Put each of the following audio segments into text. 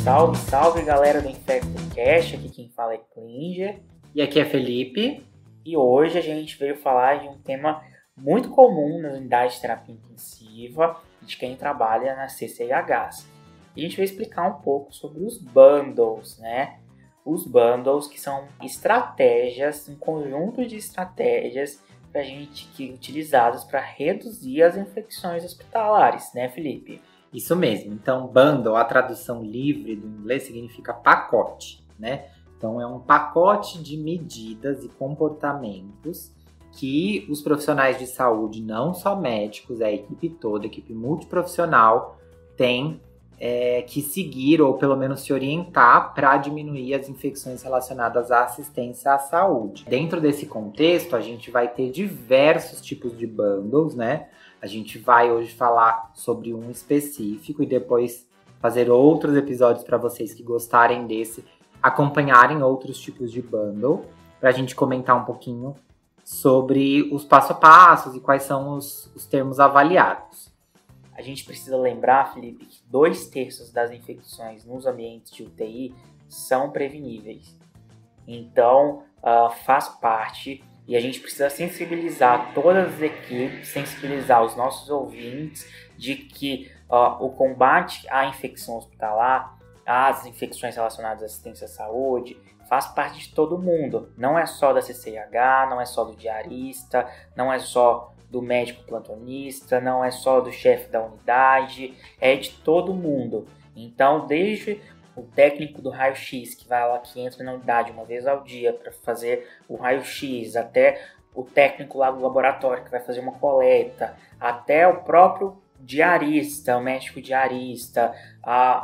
Salve, salve galera do InfectoCast, aqui quem fala é Klinger. E aqui é Felipe. E hoje a gente veio falar de um tema muito comum nas unidades de terapia intensiva de quem trabalha nas CCIHs. E a gente vai explicar um pouco sobre os bundles, né? Os bundles que são estratégias, um conjunto de estratégias pra gente que utilizadas para reduzir as infecções hospitalares, né, Felipe? Isso mesmo. Então, bundle, a tradução livre do inglês, significa pacote, né? Então, é um pacote de medidas e comportamentos que os profissionais de saúde, não só médicos, a equipe toda, a equipe multiprofissional, tem que seguir ou pelo menos se orientar para diminuir as infecções relacionadas à assistência à saúde. Dentro desse contexto, a gente vai ter diversos tipos de bundles, né? A gente vai hoje falar sobre um específico e depois fazer outros episódios para vocês que gostarem desse, acompanharem outros tipos de bundle, para a gente comentar um pouquinho sobre os passo a passos e quais são os termos avaliados. A gente precisa lembrar, Felipe, que 2/3 das infecções nos ambientes de UTI são preveníveis. Então, faz parte e a gente precisa sensibilizar todas as equipes, sensibilizar os nossos ouvintes de que o combate à infecção hospitalar, às infecções relacionadas à assistência à saúde, faz parte de todo mundo. Não é só da CCIH, não é só do diarista, não é só do médico plantonista, não é só do chefe da unidade, é de todo mundo. Então, desde o técnico do raio-x, que entra na unidade uma vez ao dia para fazer o raio-x, até o técnico lá do laboratório que vai fazer uma coleta, até o próprio diarista, o médico diarista,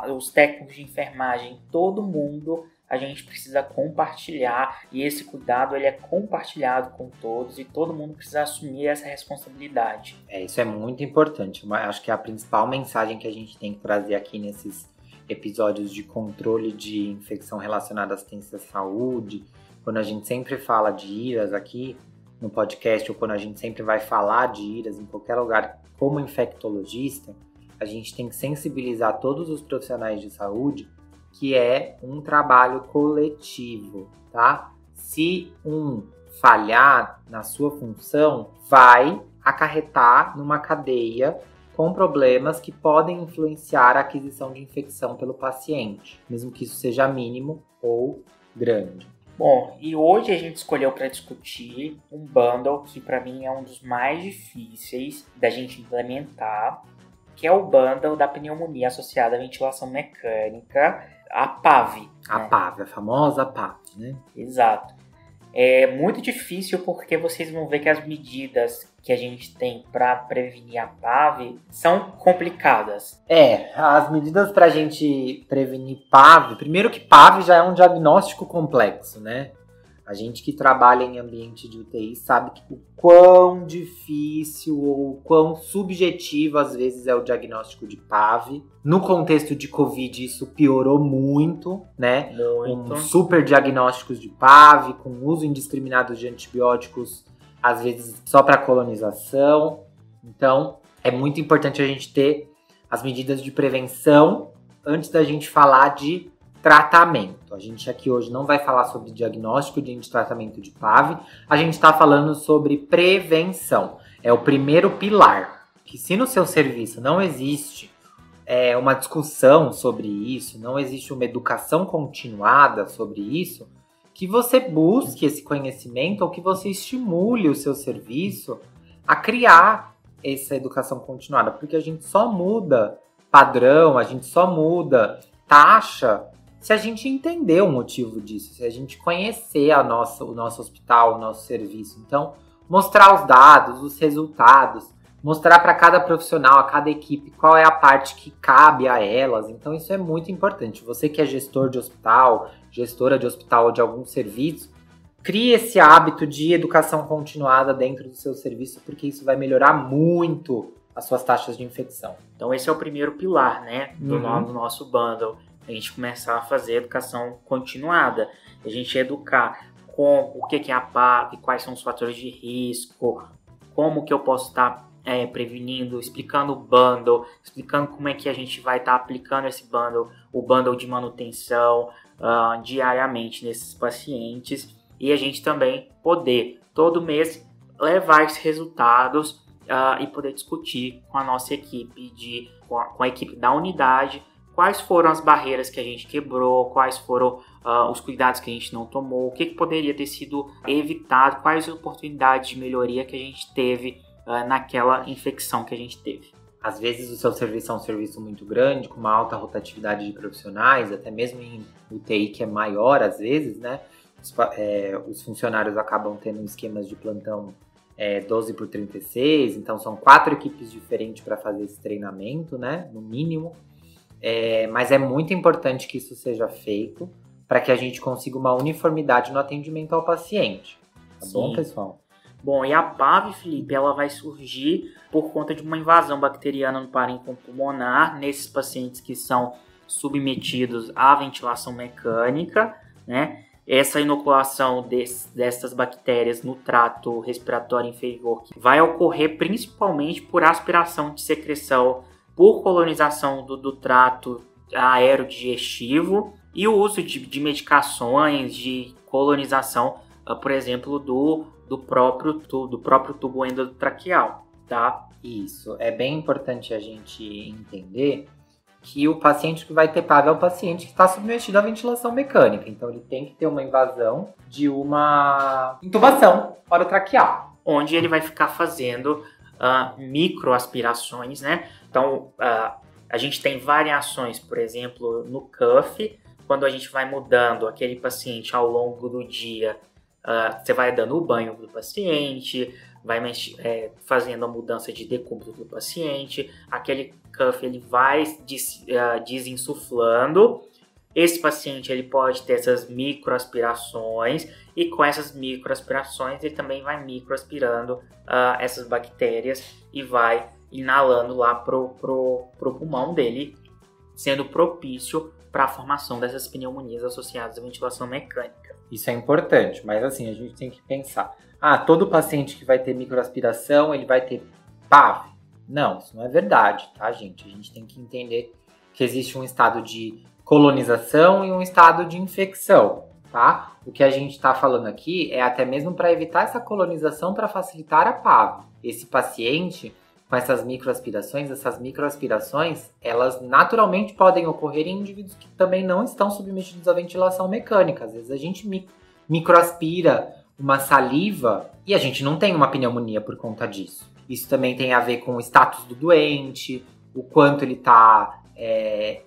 os técnicos de enfermagem, todo mundo a gente precisa compartilhar, e esse cuidado ele é compartilhado com todos e todo mundo precisa assumir essa responsabilidade. Isso é muito importante. Acho que é a principal mensagem que a gente tem que trazer aqui nesses episódios de controle de infecção relacionada à assistência à saúde, quando a gente sempre fala de IRAS aqui no podcast, ou quando a gente sempre vai falar de IRAS em qualquer lugar como infectologista, a gente tem que sensibilizar todos os profissionais de saúde que é um trabalho coletivo, tá? Se um falhar na sua função, vai acarretar numa cadeia com problemas que podem influenciar a aquisição de infecção pelo paciente, mesmo que isso seja mínimo ou grande. Bom, e hoje a gente escolheu para discutir um bundle que para mim é um dos mais difíceis da gente implementar, que é o bundle da pneumonia associada à ventilação mecânica, a PAV. A PAV, a famosa PAV, né? Exato. É muito difícil porque vocês vão ver que as medidas que a gente tem para prevenir a PAV são complicadas. As medidas para a gente prevenir PAV, primeiro que PAV já é um diagnóstico complexo, né? A gente que trabalha em ambiente de UTI sabe o quão difícil ou quão subjetivo às vezes é o diagnóstico de PAV. No contexto de Covid isso piorou muito, né? Com super diagnósticos de PAV, com uso indiscriminado de antibióticos, às vezes só para colonização. Então, é muito importante a gente ter as medidas de prevenção antes da gente falar de tratamento. A gente aqui hoje não vai falar sobre diagnóstico de tratamento de PAV, a gente está falando sobre prevenção. É o primeiro pilar, que se no seu serviço não existe uma discussão sobre isso, não existe uma educação continuada sobre isso, que você busque esse conhecimento ou que você estimule o seu serviço a criar essa educação continuada, porque a gente só muda padrão, a gente só muda taxa se a gente entender o motivo disso, se a gente conhecer o nosso hospital, o nosso serviço. Então, mostrar os dados, os resultados, mostrar para cada profissional, a cada equipe, qual é a parte que cabe a elas. Então, isso é muito importante. Você que é gestor de hospital, gestora de hospital ou de algum serviço, crie esse hábito de educação continuada dentro do seu serviço, porque isso vai melhorar muito as suas taxas de infecção. Então, esse é o primeiro pilar, né, do nosso bundle. A gente começar a fazer educação continuada, a gente educar com o que é a PAV, quais são os fatores de risco, como que eu posso estar prevenindo, explicando o bundle, explicando como é que a gente vai estar aplicando esse bundle, o bundle de manutenção diariamente nesses pacientes, e a gente também poder todo mês levar esses resultados e poder discutir com a nossa equipe, com a equipe da unidade, quais foram as barreiras que a gente quebrou, quais foram os cuidados que a gente não tomou, o que poderia ter sido evitado, quais oportunidades de melhoria que a gente teve naquela infecção que a gente teve. Às vezes o seu serviço é um serviço muito grande, com uma alta rotatividade de profissionais, até mesmo em UTI que é maior às vezes, né? Os funcionários acabam tendo esquemas de plantão 12/36, então são 4 equipes diferentes para fazer esse treinamento, né? No mínimo. Mas é muito importante que isso seja feito para que a gente consiga uma uniformidade no atendimento ao paciente. Tá bom, pessoal? Bom, e a PAV, Felipe, ela vai surgir por conta de uma invasão bacteriana no parênquima pulmonar nesses pacientes que são submetidos à ventilação mecânica, né? Essa inoculação dessas bactérias no trato respiratório inferior vai ocorrer principalmente por aspiração de secreção, por colonização do trato aerodigestivo e o uso de medicações de colonização, por exemplo, do próprio tubo endotraqueal, tá? Isso, é bem importante a gente entender que o paciente que vai ter PAV é o paciente que está submetido à ventilação mecânica. Então, ele tem que ter uma invasão de uma intubação orotraqueal. Onde ele vai ficar fazendo microaspirações, né? Então, a gente tem variações, por exemplo, no cuff, quando a gente vai mudando aquele paciente ao longo do dia, você vai dando o banho do paciente, vai fazendo a mudança de decúbito do paciente, aquele cuff ele vai desinsuflando. Esse paciente ele pode ter essas microaspirações e com essas microaspirações ele também vai microaspirando essas bactérias e vai inalando lá pro pulmão dele, sendo propício para a formação dessas pneumonias associadas à ventilação mecânica. Isso é importante, mas assim, a gente tem que pensar. Todo paciente que vai ter microaspiração, ele vai ter PAV? Não, isso não é verdade, tá, gente? A gente tem que entender que existe um estado de colonização e um estado de infecção, tá? O que a gente está falando aqui é até mesmo para evitar essa colonização para facilitar a PAV. Esse paciente, com essas microaspirações, elas naturalmente podem ocorrer em indivíduos que também não estão submetidos à ventilação mecânica. Às vezes a gente microaspira uma saliva e a gente não tem uma pneumonia por conta disso. Isso também tem a ver com o status do doente, o quanto ele está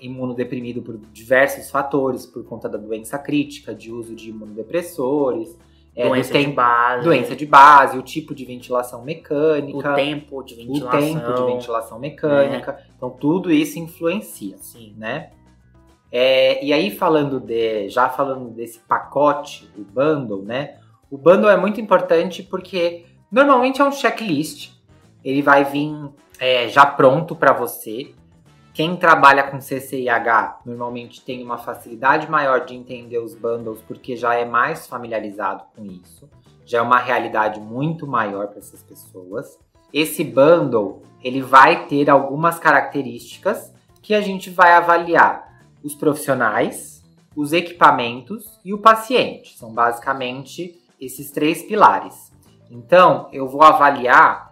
imunodeprimido por diversos fatores, por conta da doença crítica, de uso de imunodepressores, doença de base, o tipo de ventilação mecânica, o tempo de ventilação mecânica. Então tudo isso influencia, né? E aí falando desse pacote, o bundle, né? O bundle é muito importante porque normalmente é um checklist. Ele vai vir já pronto para você. Quem trabalha com CCIH normalmente tem uma facilidade maior de entender os bundles porque já é mais familiarizado com isso. Já é uma realidade muito maior para essas pessoas. Esse bundle, ele vai ter algumas características que a gente vai avaliar os profissionais, os equipamentos e o paciente. São basicamente esses 3 pilares. Então, eu vou avaliar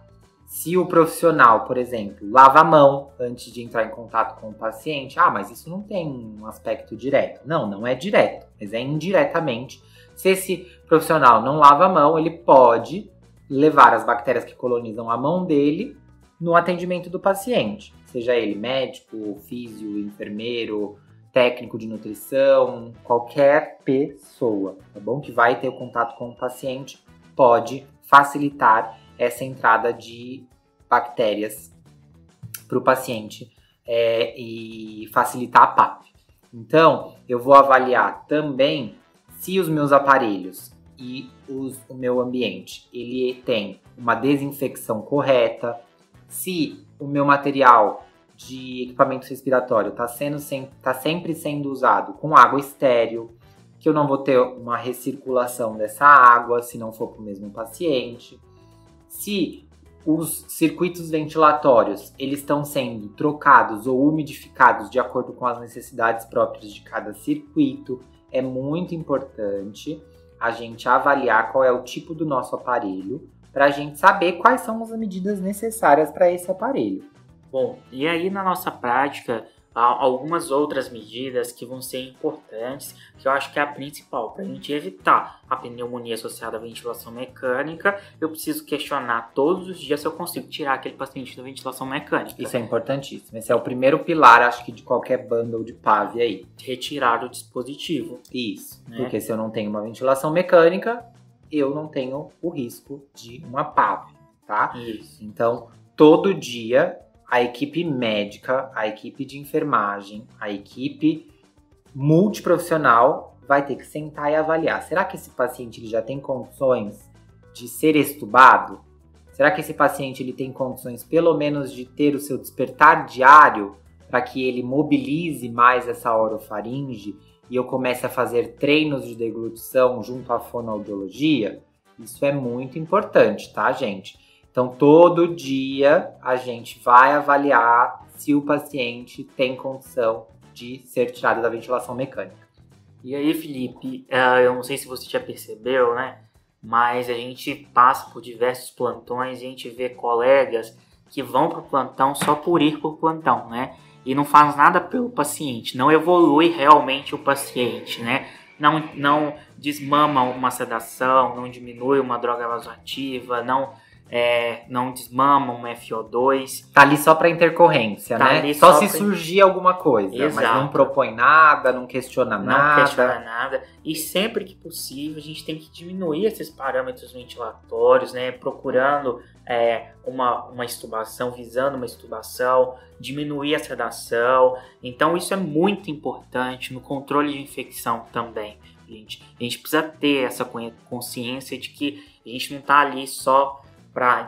se o profissional, por exemplo, lava a mão antes de entrar em contato com o paciente. Mas isso não tem um aspecto direto. Não é direto, mas é indiretamente. Se esse profissional não lava a mão, ele pode levar as bactérias que colonizam a mão dele no atendimento do paciente. Seja ele médico, físio, enfermeiro, técnico de nutrição, qualquer pessoa, tá bom? Que vai ter o contato com o paciente, pode facilitar essa entrada de bactérias para o paciente e facilitar a PAV. Então, eu vou avaliar também se os meus aparelhos e o meu ambiente, ele tem uma desinfecção correta, se o meu material de equipamento respiratório está sempre sendo usado com água estéril, que eu não vou ter uma recirculação dessa água se não for para o mesmo paciente. Se os circuitos ventilatórios, eles estão sendo trocados ou umidificados de acordo com as necessidades próprias de cada circuito. É muito importante a gente avaliar qual é o tipo do nosso aparelho, para a gente saber quais são as medidas necessárias para esse aparelho. Bom, e aí na nossa prática, há algumas outras medidas que vão ser importantes, que eu acho que é a principal. Para a gente evitar a pneumonia associada à ventilação mecânica, eu preciso questionar todos os dias se eu consigo tirar aquele paciente da ventilação mecânica. Isso é importantíssimo. Esse é o primeiro pilar, acho que, de qualquer bundle de PAV aí. Retirar o dispositivo. Isso, né? Porque se eu não tenho uma ventilação mecânica, eu não tenho o risco de uma PAV, tá? Isso. Então, todo dia, a equipe médica, a equipe de enfermagem, a equipe multiprofissional vai ter que sentar e avaliar. Será que esse paciente ele já tem condições de ser extubado? Será que esse paciente ele tem condições, pelo menos, de ter o seu despertar diário para que ele mobilize mais essa orofaringe e eu comece a fazer treinos de deglutição junto à fonoaudiologia? Isso é muito importante, tá, gente? Então, todo dia a gente vai avaliar se o paciente tem condição de ser tirado da ventilação mecânica. E aí, Felipe, eu não sei se você já percebeu, né? Mas a gente passa por diversos plantões e a gente vê colegas que vão para o plantão só por ir para o plantão, né? E não faz nada pelo paciente, não evolui realmente o paciente, né? Não desmama uma sedação, não diminui uma droga vasoativa, não desmama um FO2. Tá ali só para intercorrência, Tá né? ali Só só se pra- surgir alguma coisa, mas Exato. não propõe nada, não questiona Não nada. questiona nada. E sempre que possível, a gente tem que diminuir esses parâmetros ventilatórios, né? Procurando uma extubação, visando uma extubação, diminuir a sedação. Então, isso é muito importante no controle de infecção também, gente. A gente precisa ter essa consciência de que a gente não está ali só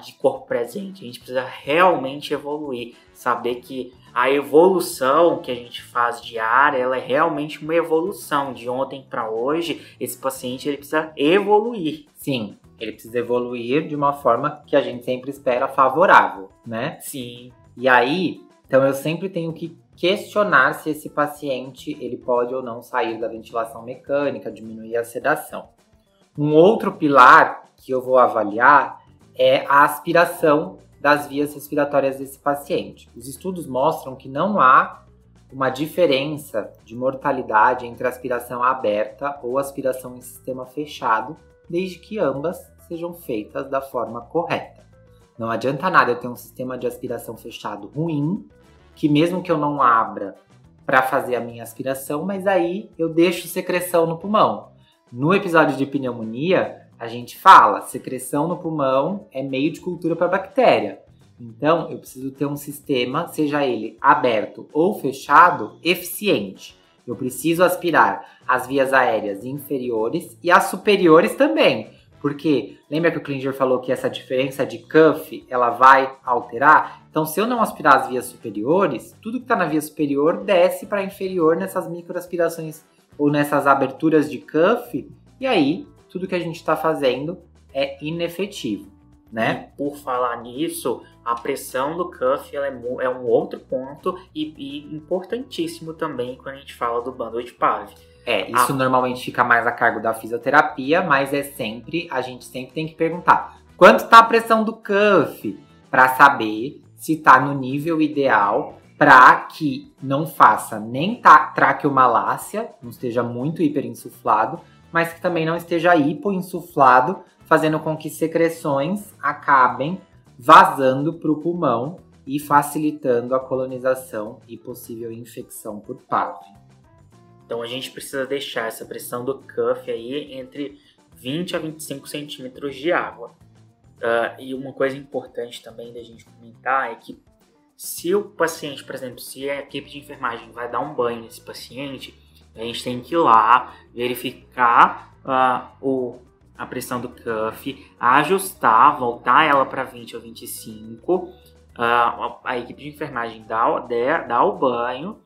de corpo presente. A gente precisa realmente evoluir. Saber que a evolução que a gente faz diária, ela é realmente uma evolução. De ontem para hoje, esse paciente ele precisa evoluir. Sim, ele precisa evoluir de uma forma que a gente sempre espera favorável, né? Sim. E aí, então eu sempre tenho que questionar se esse paciente ele pode ou não sair da ventilação mecânica, diminuir a sedação. Um outro pilar que eu vou avaliar é a aspiração das vias respiratórias desse paciente. Os estudos mostram que não há uma diferença de mortalidade entre aspiração aberta ou aspiração em sistema fechado, desde que ambas sejam feitas da forma correta. Não adianta nada eu ter um sistema de aspiração fechado ruim, que mesmo que eu não abra para fazer a minha aspiração, mas aí eu deixo secreção no pulmão. No episódio de pneumonia, a gente fala, secreção no pulmão é meio de cultura para bactéria. Então, eu preciso ter um sistema, seja ele aberto ou fechado, eficiente. Eu preciso aspirar as vias aéreas inferiores e as superiores também. Porque, lembra que o Klinger falou que essa diferença de cuff, ela vai alterar? Então, se eu não aspirar as vias superiores, tudo que está na via superior desce para inferior nessas microaspirações ou nessas aberturas de cuff, e aí tudo que a gente está fazendo é inefetivo, né? E por falar nisso, a pressão do cuff ela é um outro ponto e importantíssimo também quando a gente fala do bundle de PAV. Isso normalmente fica mais a cargo da fisioterapia, mas a gente sempre tem que perguntar quanto está a pressão do cuff, para saber se está no nível ideal para que não faça nem traqueomalácia, não esteja muito hiperinsuflado, mas que também não esteja hipoinsuflado, fazendo com que secreções acabem vazando para o pulmão e facilitando a colonização e possível infecção por PAV. Então a gente precisa deixar essa pressão do cuff aí entre 20 a 25 centímetros de água. E uma coisa importante também da gente comentar é que se o paciente, por exemplo, se a equipe de enfermagem vai dar um banho nesse paciente, a gente tem que ir lá, verificar a pressão do cuff, ajustar, voltar ela para 20 ou 25. A equipe de enfermagem dá o banho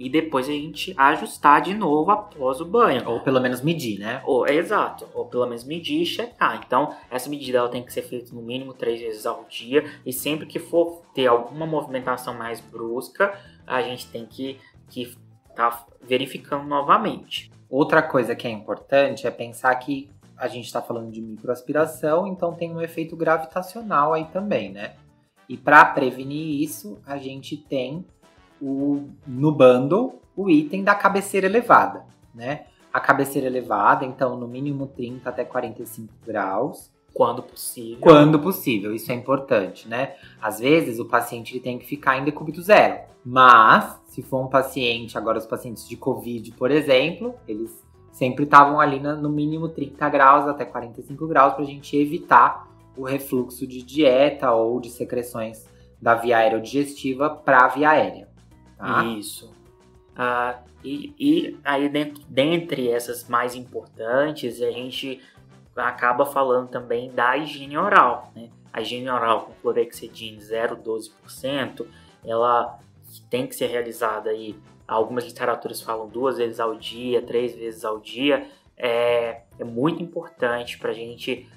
e depois a gente ajustar de novo após o banho. Ou pelo menos medir, né? Exato, ou pelo menos medir e checar. Então, essa medida ela tem que ser feita no mínimo 3 vezes ao dia, e sempre que for ter alguma movimentação mais brusca, a gente tem que tá verificando novamente. Outra coisa que é importante é pensar que a gente está falando de microaspiração, então tem um efeito gravitacional aí também, né? E para prevenir isso, a gente tem no bundle o item da cabeceira elevada, né? A cabeceira elevada, então, no mínimo 30 até 45 graus. Quando possível. Quando possível, isso é importante, né? Às vezes, o paciente ele tem que ficar em decúbito zero. Mas, se for um paciente, agora os pacientes de Covid, por exemplo, eles sempre estavam ali no mínimo 30 graus até 45 graus para a gente evitar o refluxo de dieta ou de secreções da via aerodigestiva para a via aérea. Tá? Isso. E aí, dentre essas mais importantes, a gente acaba falando também da higiene oral, né? A higiene oral com clorexidine 0,12%, ela tem que ser realizada aí, algumas literaturas falam 2 vezes ao dia, 3 vezes ao dia, é muito importante para a gente.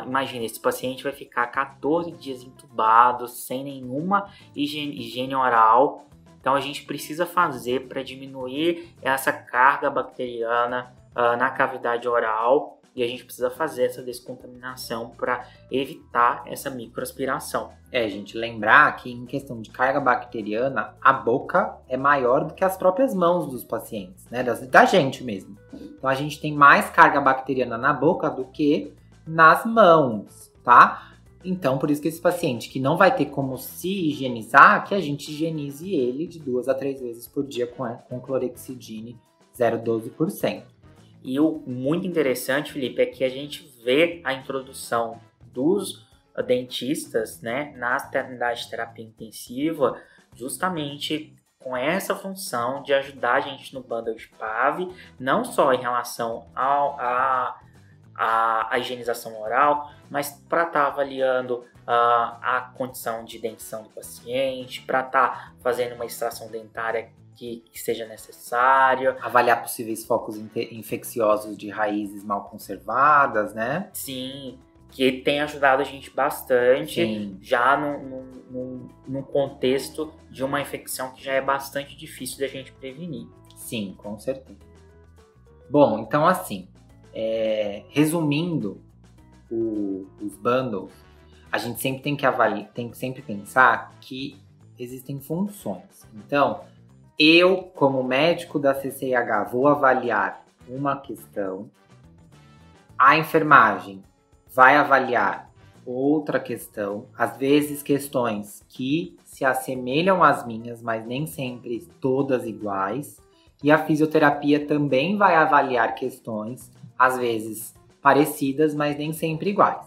Imagina, esse paciente vai ficar 14 dias entubado, sem nenhuma higiene oral. Então a gente precisa fazer para diminuir essa carga bacteriana na cavidade oral, e a gente precisa fazer essa descontaminação para evitar essa microaspiração. Gente, lembrar que em questão de carga bacteriana, a boca é maior do que as próprias mãos dos pacientes, né? Da gente mesmo. Então a gente tem mais carga bacteriana na boca do que nas mãos, tá? Então, por isso que esse paciente que não vai ter como se higienizar, que a gente higienize ele de 2 a 3 vezes por dia com clorexidine 0,12%. E o muito interessante, Felipe, é que a gente vê a introdução dos dentistas, né, na unidade de terapia intensiva, justamente com essa função de ajudar a gente no bundle de PAV, não só em relação à higienização oral, mas para estar avaliando a condição de dentição do paciente, para estar fazendo uma extração dentária que seja necessária. Avaliar possíveis focos infecciosos de raízes mal conservadas, né? Sim, que tem ajudado a gente bastante. Sim. Já num contexto de uma infecção que já é bastante difícil da gente prevenir. Sim, com certeza. Bom, então assim, resumindo os bundles, a gente sempre tem que sempre pensar que existem funções. Então, eu, como médico da CCIH, vou avaliar uma questão, a enfermagem vai avaliar outra questão, às vezes questões que se assemelham às minhas, mas nem sempre todas iguais, e a fisioterapia também vai avaliar questões, às vezes parecidas, mas nem sempre iguais.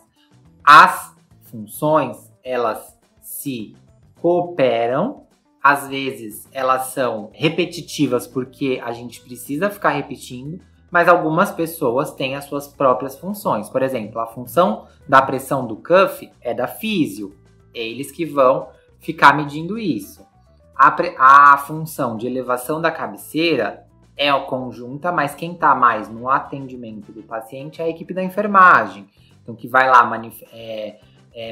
As funções, elas se cooperam. Às vezes, elas são repetitivas porque a gente precisa ficar repetindo, mas algumas pessoas têm as suas próprias funções. Por exemplo, a função da pressão do cuff é da físio. Eles que vão ficar medindo isso. A função de elevação da cabeceira é conjunta, mas quem está mais no atendimento do paciente é a equipe da enfermagem. Então, que vai lá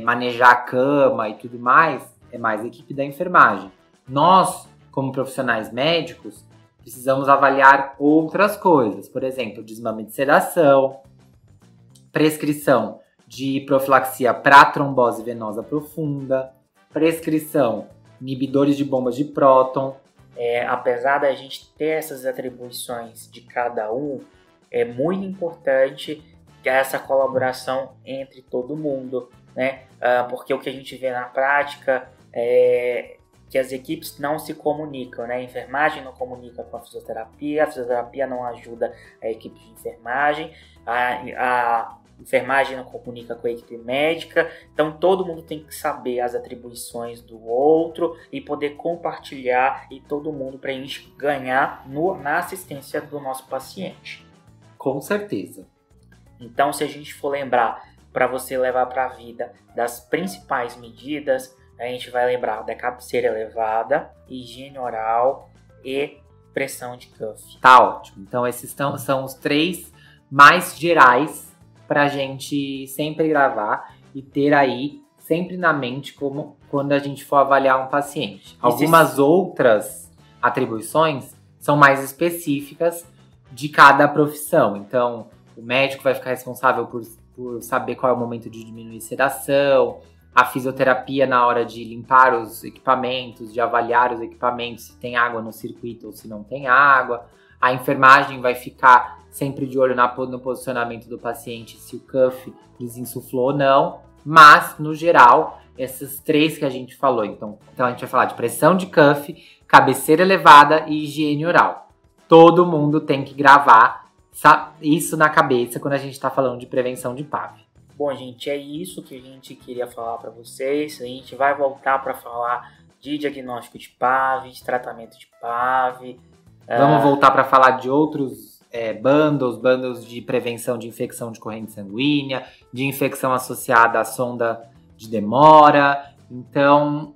manejar a cama e tudo mais, é mais a equipe da enfermagem. Nós, como profissionais médicos, precisamos avaliar outras coisas. Por exemplo, desmame de sedação, prescrição de profilaxia para trombose venosa profunda, prescrição inibidores de bombas de próton. Apesar da gente ter essas atribuições de cada um, é muito importante essa colaboração entre todo mundo, né? Porque o que a gente vê na prática é que as equipes não se comunicam, né? A enfermagem não comunica com a fisioterapia não ajuda a equipe de enfermagem, a enfermagem não comunica com a equipe médica, então todo mundo tem que saber as atribuições do outro e poder compartilhar e todo mundo para a gente ganhar na assistência do nosso paciente. Com certeza. Então, se a gente for lembrar para você levar para a vida das principais medidas, a gente vai lembrar da cabeceira elevada, higiene oral e pressão de cuff. Tá ótimo. Então esses são os 3 mais gerais pra gente sempre gravar e ter aí sempre na mente como quando a gente for avaliar um paciente. Algumas outras atribuições são mais específicas de cada profissão. Então, o médico vai ficar responsável por saber qual é o momento de diminuir sedação, a fisioterapia na hora de limpar os equipamentos, de avaliar os equipamentos, se tem água no circuito ou se não tem água. A enfermagem vai ficar sempre de olho no posicionamento do paciente, se o cuff desinsuflou ou não. Mas, no geral, esses 3 que a gente falou. Então a gente vai falar de pressão de cuff, cabeceira elevada e higiene oral. Todo mundo tem que gravar isso na cabeça quando a gente está falando de prevenção de PAV. Bom, gente, é isso que a gente queria falar para vocês. A gente vai voltar para falar de diagnóstico de PAV, de de PAV. Vamos voltar para falar de outros bundles de prevenção de infecção de corrente sanguínea, de infecção associada à sonda de demora. Então,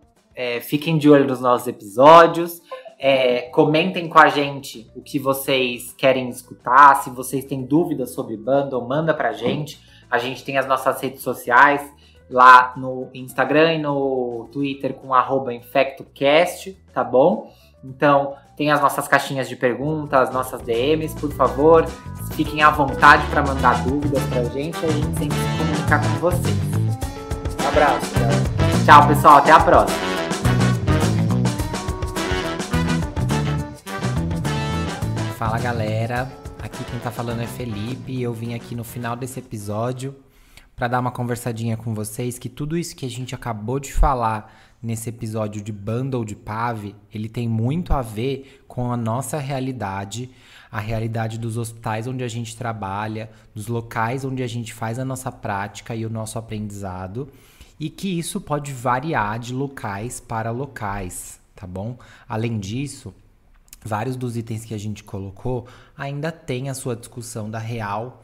fiquem de olho nos nossos episódios. Comentem com a gente o que vocês querem escutar. Se vocês têm dúvidas sobre bundle, manda pra gente. A gente tem as nossas redes sociais lá no Instagram e no Twitter com @InfectoCast, tá bom? Então, tem as nossas caixinhas de perguntas, nossas DMs, por favor. Fiquem à vontade para mandar dúvidas pra gente e a gente sempre se comunicar com vocês. Um abraço, galera. Tchau, pessoal. Até a próxima. Fala, galera. Aqui quem tá falando é Felipe e eu vim aqui no final desse episódio para dar uma conversadinha com vocês que tudo isso que a gente acabou de falar nesse episódio de bundle de PAV, ele tem muito a ver com a nossa realidade, a realidade dos hospitais onde a gente trabalha, dos locais onde a gente faz a nossa prática e o nosso aprendizado, e que isso pode variar de locais para locais, tá bom? Além disso, vários dos itens que a gente colocou ainda tem a sua discussão da real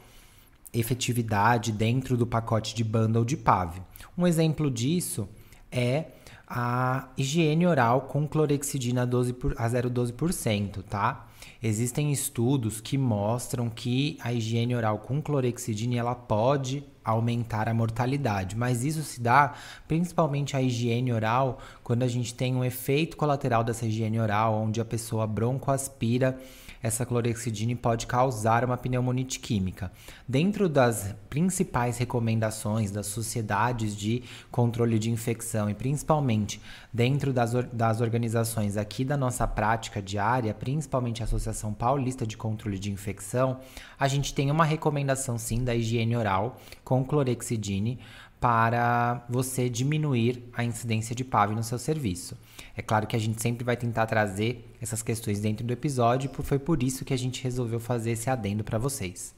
efetividade dentro do pacote de bundle de PAV. Um exemplo disso é a higiene oral com clorexidina a 0,12%, tá? Existem estudos que mostram que a higiene oral com clorexidina ela pode aumentar a mortalidade, mas isso se dá principalmente a higiene oral quando a gente tem um efeito colateral dessa higiene oral, onde a pessoa broncoaspira essa clorexidina e pode causar uma pneumonite química. Dentro das principais recomendações das sociedades de controle de infecção e principalmente dentro das organizações aqui da nossa prática diária, principalmente a Associação Paulista de Controle de Infecção, a gente tem uma recomendação sim da higiene oral com clorexidina para você diminuir a incidência de PAV no seu serviço. É claro que a gente sempre vai tentar trazer essas questões dentro do episódio, foi por isso que a gente resolveu fazer esse adendo para vocês.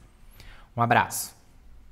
Um abraço!